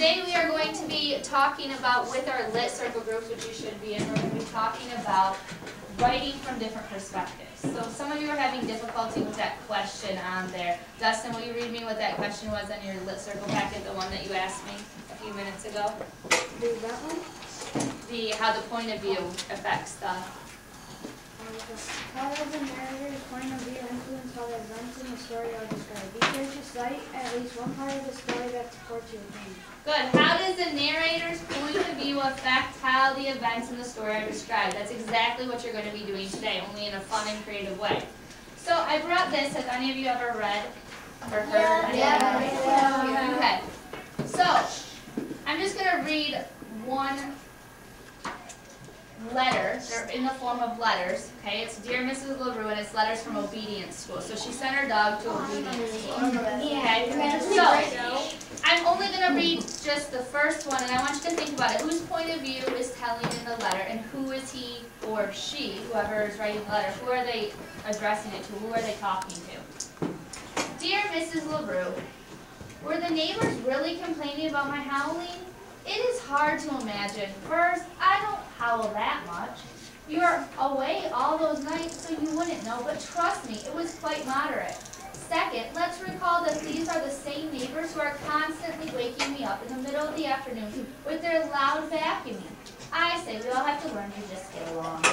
Today we are going to be talking about, with our lit circle groups, which you should be in, we're going to be talking about writing from different perspectives. So some of you are having difficulty with that question on there. Dustin, will you read me what that question was on your lit circle packet, the one that you asked me a few minutes ago? That one? How the point of view affects the... How does the narrator's point of view influence how the events in the story are described? Be sure to cite at least one part of the story that supports your opinion. Good. How does the narrator's point of view affect how the events in the story are described? That's exactly what you're going to be doing today, only in a fun and creative way. So I brought this. Has any of you ever read or heard? Yeah. Okay. So I'm just going to read one letter. They're in the form of letters. Okay, it's Dear Mrs. LaRue, and it's letters from obedience school. So she sent her dog to obedience school. Okay, so I'm only going to read just the first one, and I want you to think about it. Whose point of view is telling in the letter, and who is he or she, whoever is writing the letter? Who are they addressing it to? Who are they talking to? Dear Mrs. LaRue, were the neighbors really complaining about my howling? It is hard to imagine. First, I don't howl that much. You are away all those nights, so you wouldn't know, but trust me, it was quite moderate. Second, let's recall that these are the same neighbors who are constantly waking me up in the middle of the afternoon with their loud vacuuming. I say we all have to learn to just get along.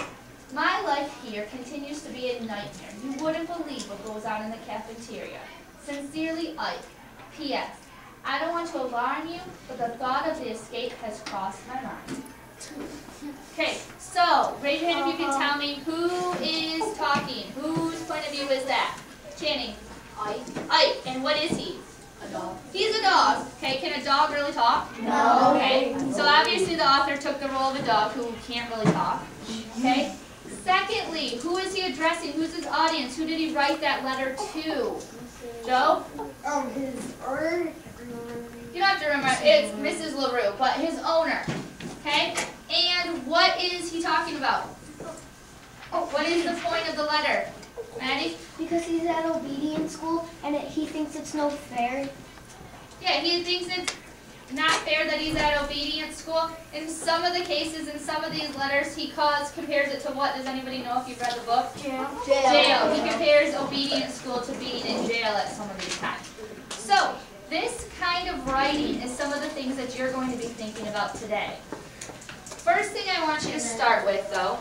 My life here continues to be a nightmare. You wouldn't believe what goes on in the cafeteria. Sincerely, Ike. P.S. I don't want to alarm you, but the thought of the escape has crossed my mind. Okay, so raise your hand if you can tell me who is talking. Whose point of view is that? Channing. Ike. Ike. And what is he? A dog. He's a dog. Okay, can a dog really talk? No. Okay, so obviously the author took the role of a dog who can't really talk. Okay. Secondly, who is he addressing? Who's his audience? Who did he write that letter to? Joe? His owner. You don't have to remember, it's Mrs. LaRue, but his owner, okay? And what is he talking about? What is the point of the letter? Maddie? Because he's at obedience school and he thinks it's no fair. Yeah, he thinks it's not fair that he's at obedience school. In some of the cases, in some of these letters, he compares it to what? Does anybody know if you've read the book? Jail. Jail. He compares obedience school to being in jail at some of these times. So, this kind of writing is some of the things that you're going to be thinking about today. First thing I want you to start with, though,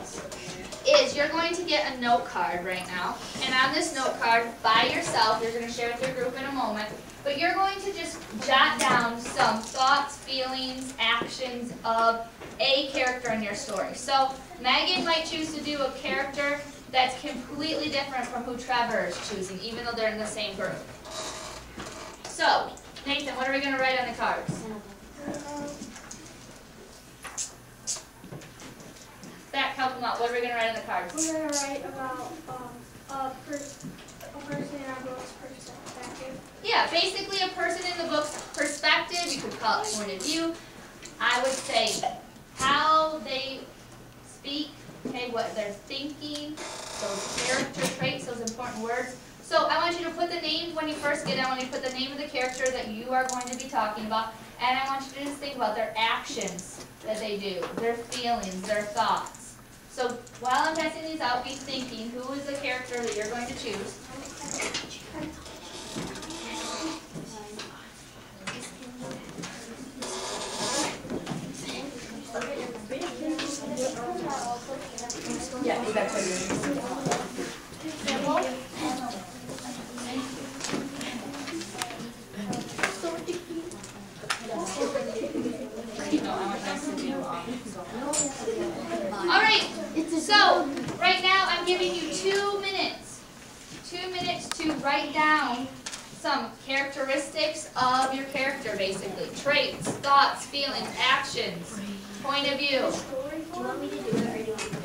is you're going to get a note card right now. And on this note card, by yourself, you're going to share with your group in a moment, but you're going to just jot down some thoughts, feelings, actions of a character in your story. So Megan might choose to do a character that's completely different from who Trevor is choosing, even though they're in the same group. So, Nathan, what are we going to write on the cards? Zach, help them out. What are we going to write on the cards? We're going to write about a person in our book's perspective. Yeah, basically a person in the book's perspective. You could call it point of view. I would say how they speak, okay, what they're thinking, those character traits, those important words. So I want you to put the name, when you first get it, I want you to put the name of the character that you are going to be talking about, and I want you to just think about their actions that they do, their feelings, their thoughts. So while I'm passing these out, be thinking, who is the character that you're going to choose? Yeah, you got to Campbell? Alright, so right now I'm giving you 2 minutes. 2 minutes to write down some characteristics of your character, basically. Traits, thoughts, feelings, actions, point of view. Do you want me to do it or do you want me to do it?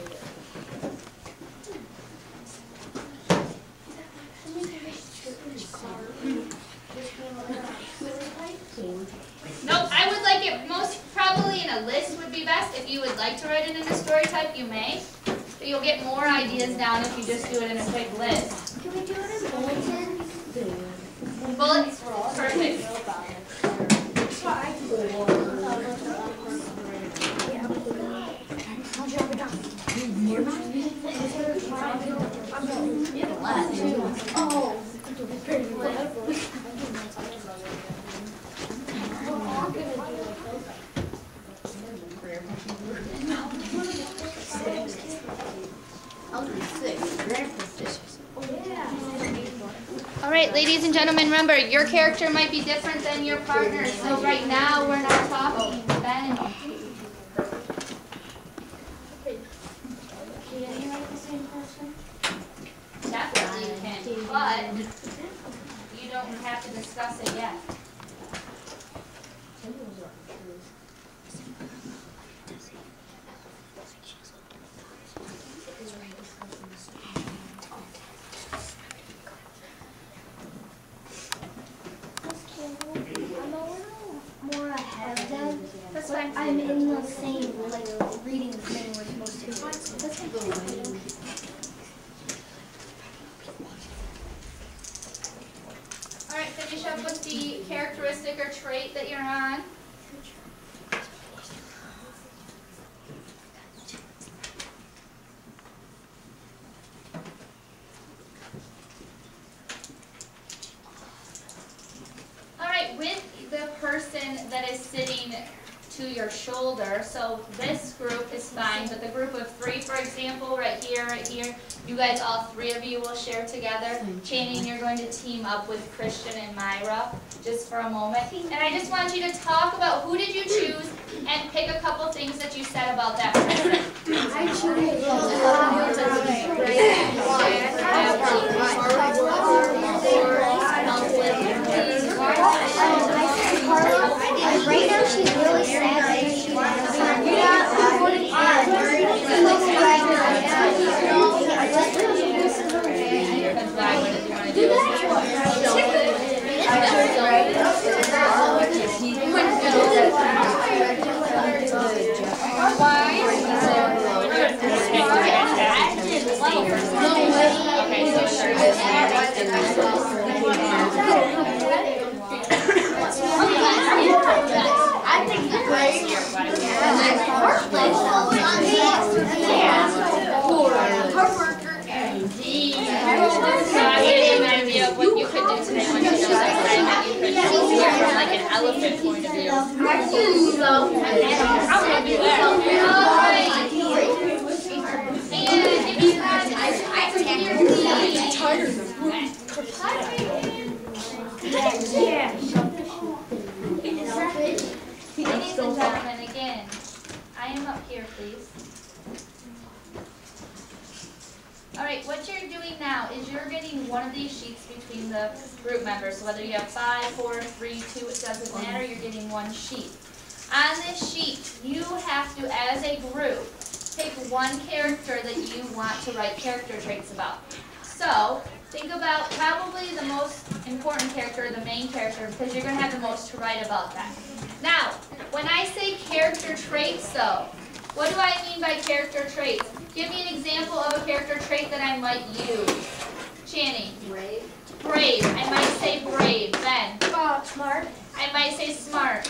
Nope, I would like it most probably in a list would be best. If you would like to write it in a story type, you may. But you'll get more ideas down if you just do it in a quick list. Can we do it in bulletins? Bullets? Perfect. All right, ladies and gentlemen, remember, your character might be different than your partner's. So right now, we're not talking. Ben. Definitely you can, but you don't have to discuss it yet. I'm a little more ahead of them. That's fine. I'm in the same, like, reading the thing we're supposed to. That's fine. All right, finish up with the characteristic or trait that you're on. All right, with the person that is sitting to your shoulder, so this group is fine, but the group of 3, for example, right here, you guys, all 3 of you will share together. Channing, you're going to team up with Christian and Myra just for a moment. And I just want you to talk about who did you choose and pick a couple things that you said about that person. I choose right now she's really sad. What you could do today when you know that you could see it from like an elephant point of view. So, I'm going to do that. And if you guys, ladies and gentlemen, again, I am up here, please. All right, what you're doing now is you're getting one of these sheets between the group members. So whether you have 5, 4, 3, 2, it doesn't matter. You're getting one sheet. On this sheet, you have to, as a group, pick one character that you want to write character traits about. So think about probably the most important character, the main character, because you're going to have the most to write about that. Now, when I say character traits, though, what do I mean by character traits? Give me an example of a character trait that I might use. Channing. Brave. Brave. I might say brave. Ben. Smart. I might say smart.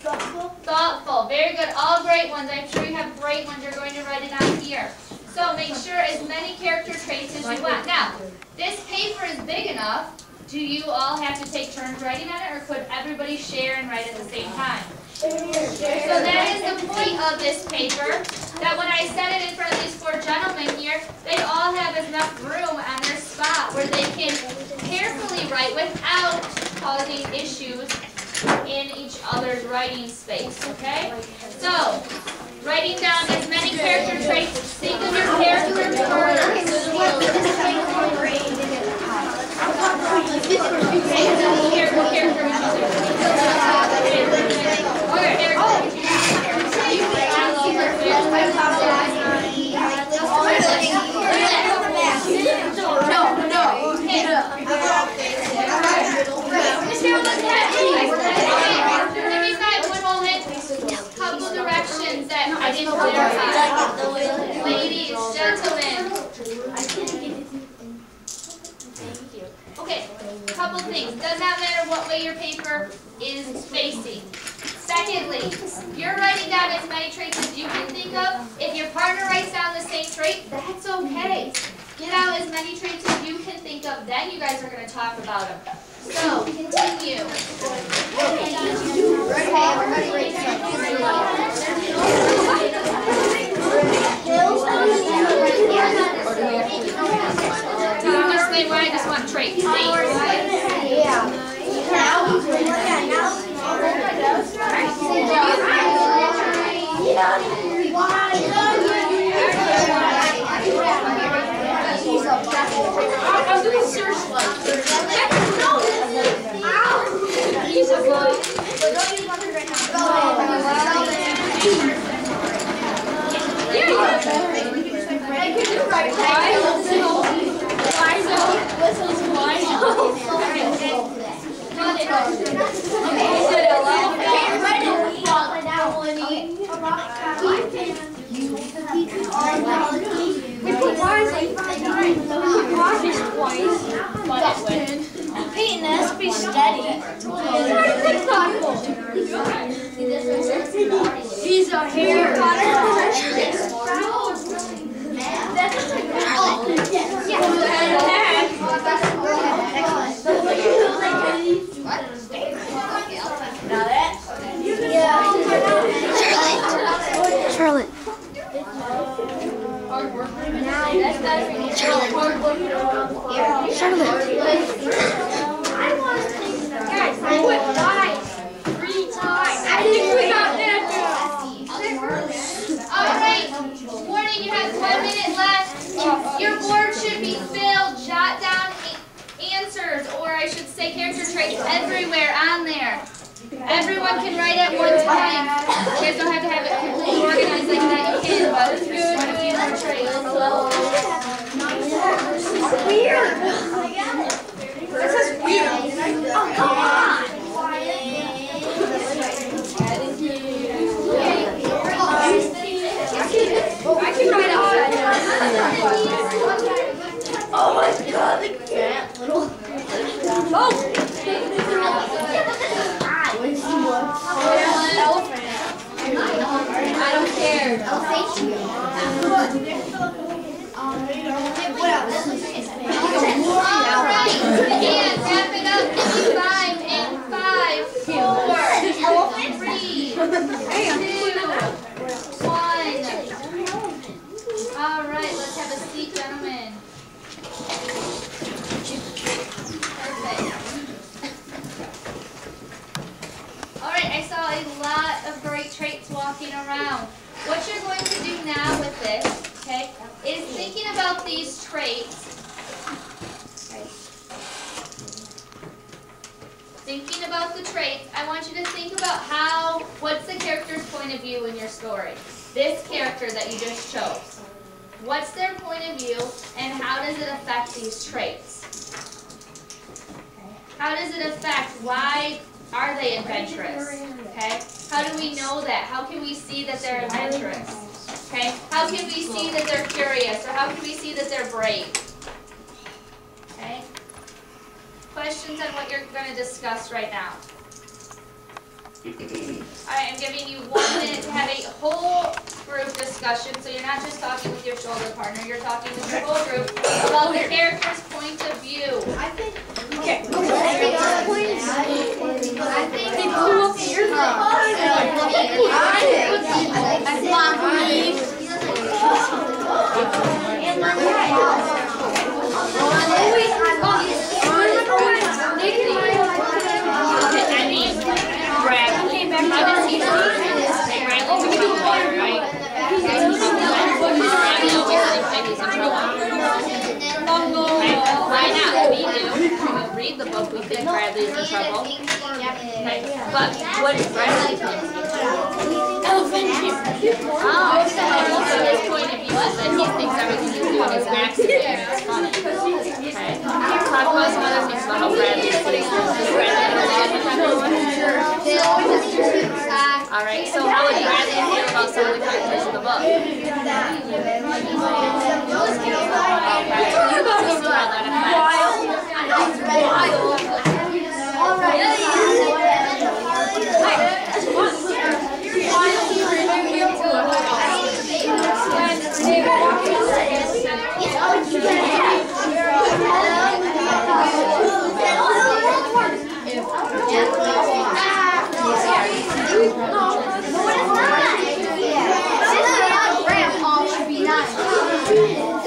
Thoughtful. Thoughtful. Very good. All great ones. I'm sure you have great ones. You're going to write it on here. So make sure as many character traits as you want. Now, this paper is big enough. Do you all have to take turns writing on it, or could everybody share and write at the same time? So that is the point of this paper, that when I set it in front of these 4 gentlemen here, they all have enough room on their spot where they can carefully write without causing issues in each other's writing space, okay? So, writing down as many character traits, think of your character first. Couple directions that I didn't clarify. Ladies, gentlemen. Okay, couple things. Does not matter what way your paper is facing. Secondly, you're writing down as many traits as you can think of. If your partner writes down the same trait, that's okay. Get out as many traits as you can think of. Then you guys are going to talk about them. So, continue. saying why, I just want traits. See? I'm doing searchlight. He's a boy. We put wires like 5 times. Peyton, let's be steady. He's a hair. Charlotte. Guys, I went 3 times. I think we got that now. Alright, warning, you have 1 minute left. Your board should be filled. Jot down answers, or I should say character traits everywhere on there. Everyone can write at one time. You guys don't have to have it completely organized like that. You can, but it's good to be more traits. Weird. This is weird. Oh, come on. I can write outside. Oh my god, the cat. Oh! Elephant. I don't care. Alright, and wrap it up. Give me 5 and 5, 4, 3, 2, 1. Alright, let's have a seat, gentlemen. Perfect. Alright, I saw a lot of great traits walking around. What you're going to do now with this, okay, is thinking about these traits. Okay. Thinking about the traits, I want you to think about what's the character's point of view in your story? This character that you just chose. What's their point of view, and how does it affect these traits? Okay. How does it affect, why are they adventurous? Okay? How do we know that? How can we see that they're adventurous? Okay? How can we see that they're curious? Or how can we see that they're brave? Okay? Questions on what you're going to discuss right now? Alright, I'm giving you 1 minute to have a whole group discussion, so you're not just talking with your shoulder partner, you're talking with your whole group about the character's point of view. Okay. Why not? We do. Read the book. We think Bradley's in trouble. Okay. But what is Bradley's point of view? Oh, so his point of view is that he thinks everything he's doing is maximum and it's funny. Okay. Talk about some other things about how Bradley is doing. Does Bradley get along with everyone? Alright, so how would Bradley feel about some of the characters in the book? Okay. You go to see how that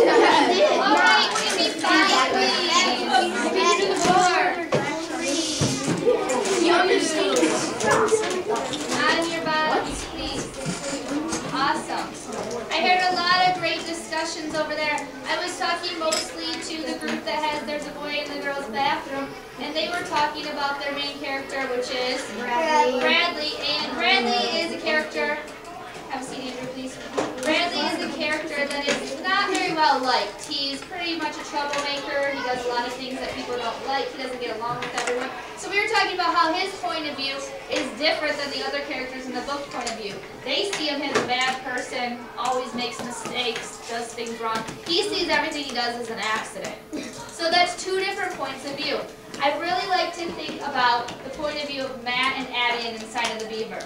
Alright, give me 5, please. bathroom, and they were talking about their main character, which is Bradley. And Bradley is a character. Have a seat, Andrew, please. Bradley is a character that is not very well liked. He's pretty much a troublemaker. He does a lot of things that people don't like. He doesn't get along with everyone. So we were talking about how his point of view is different than the other characters in the book point of view. They see him as a bad person, always makes mistakes, does things wrong. He sees everything he does as an accident. So that's two different points of view. I'd really like to think about the point of view of Matt and Addie in Inside of the Beaver.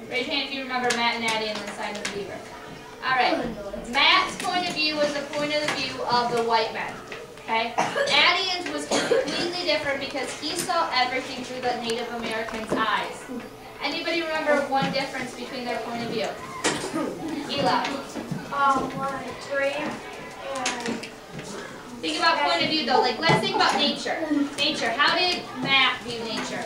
Raise your hand if you remember Matt and Addie in Inside of the Beaver. All right. Matt's point of view was the point of view of the white men. Okay? Addie's was completely different because he saw everything through the Native Americans' eyes. Anybody remember one difference between their point of view? Eli. One tree and Think about point of view though. Like let's think about nature. Nature. How did Matt view nature?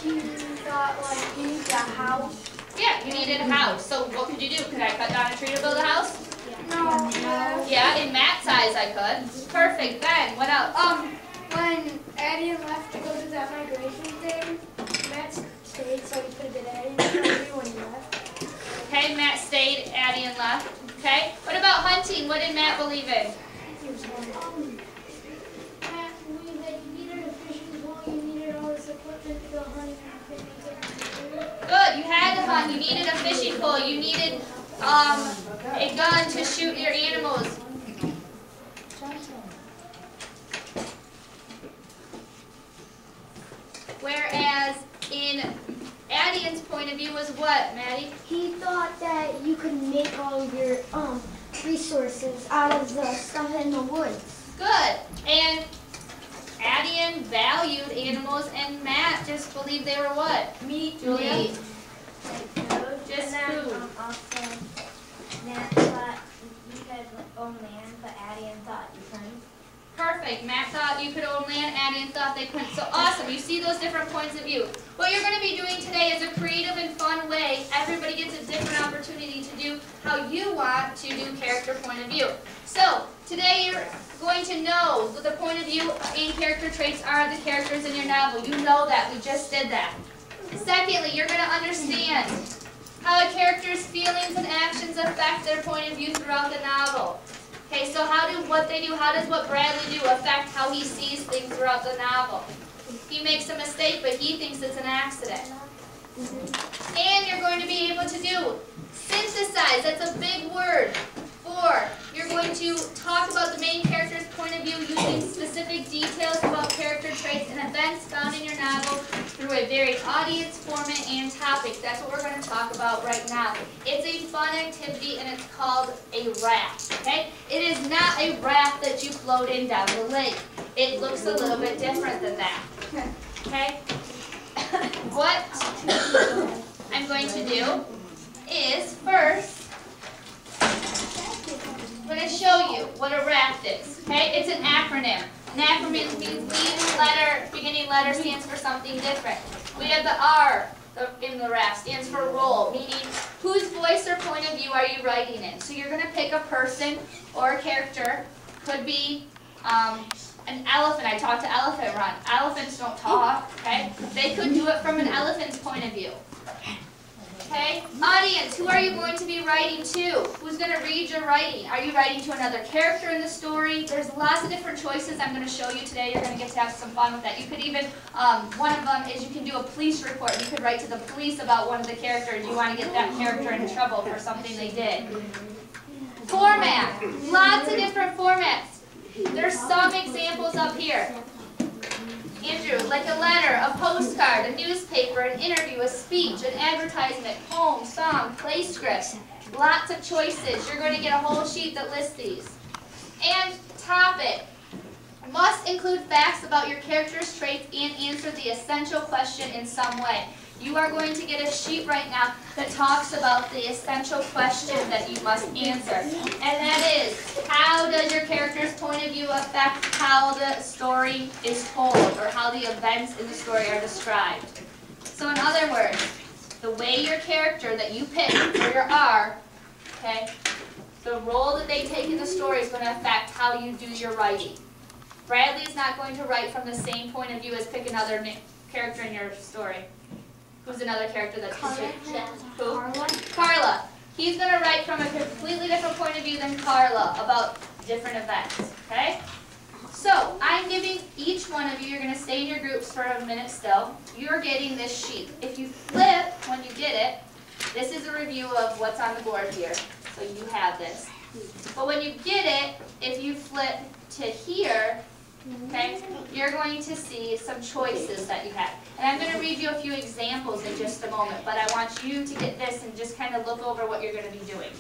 he thought like you need a house. Yeah, you needed a house. So what could you do? Could I cut down a tree to build a house? No. Yeah, in Matt's eyes I could. Perfect. Ben, what else? When Addie left to go to that migration thing, Matt stayed so he could get Addie when he left. Okay, Matt stayed, Addie and left. Okay. What about hunting? What did Matt believe in? Matt believed that you needed a fishing pole, you needed all this equipment to go hunting and fishing. Good. You had to hunt. You needed a fishing pole. You needed a gun to shoot your animals. Whereas in Addie's point of view was what, Maddie? He thought that you could make all your resources out of the stuff in the woods. Good. And Addie valued animals, and Matt just believed they were what? Meat. Julia? Meat. Just food. Also, Matt thought you could own land, but Addie thought you couldn't. Perfect. Matt thought you could own land, Addie thought they couldn't. So awesome. You see those different points of view. What you're going to be doing today is a creative and fun way. Everybody gets a different opportunity to do how you want to do character point of view. So today you're going to know what the point of view and character traits are of the characters in your novel. You know that. We just did that. Secondly, you're going to understand how a character's feelings and actions affect their point of view throughout the novel. Okay, so how does what Bradley do affect how he sees things throughout the novel? He makes a mistake, but he thinks it's an accident. And you're going to be able to do synthesize. That's a big word. 4, you're going to talk about the main character's point of view using specific details about character traits and events found in your novel through a varied audience, format, and topic. That's what we're going to talk about right now. It's a fun activity, and it's called a raft. Okay? It is not a raft that you float in down the lake. It looks a little bit different than that. Okay? What I'm going to do is first, I'm going to show you what a RAFT is. Okay? It's an acronym. An acronym means beginning letter stands for something different. We have the R in the RAFT, stands for role, meaning whose voice or point of view are you writing in. So you're going to pick a person or a character. Could be an elephant. I talked to Elephant Run. Elephants don't talk. Okay? They could do it from an elephant's point of view. Okay? Audience, who are you going to be writing to? Who's going to read your writing? Are you writing to another character in the story? There's lots of different choices I'm going to show you today. You're going to get to have some fun with that. You could even, one of them is you can do a police report. You could write to the police about one of the characters. You want to get that character into trouble for something they did. Format. Lots of different formats. There's some examples up here. Andrew, like a letter, a postcard, a newspaper, an interview, a speech, an advertisement, poem, song, play script. Lots of choices. You're going to get a whole sheet that lists these. And topic. Must include facts about your character's traits and answer the essential question in some way. You are going to get a sheet right now that talks about the essential question that you must answer. And that is, how does your character's point of view affect how the story is told or how the events in the story are described? So in other words, the way your character that you pick for your R, okay, the role that they take in the story is going to affect how you do your writing. Bradley's not going to write from the same point of view as pick another character in your story. Who's another character that's Who? Carla. He's going to write from a completely different point of view than Carla about different events, okay? So, I'm giving each one of you, you're going to stay in your groups for a minute still. You're getting this sheet. If you flip when you get it, this is a review of what's on the board here. So you have this. But when you get it, if you flip to here, okay, you're going to see some choices that you have. And I'm going to read you a few examples in just a moment, but I want you to get this and just kind of look over what you're going to be doing.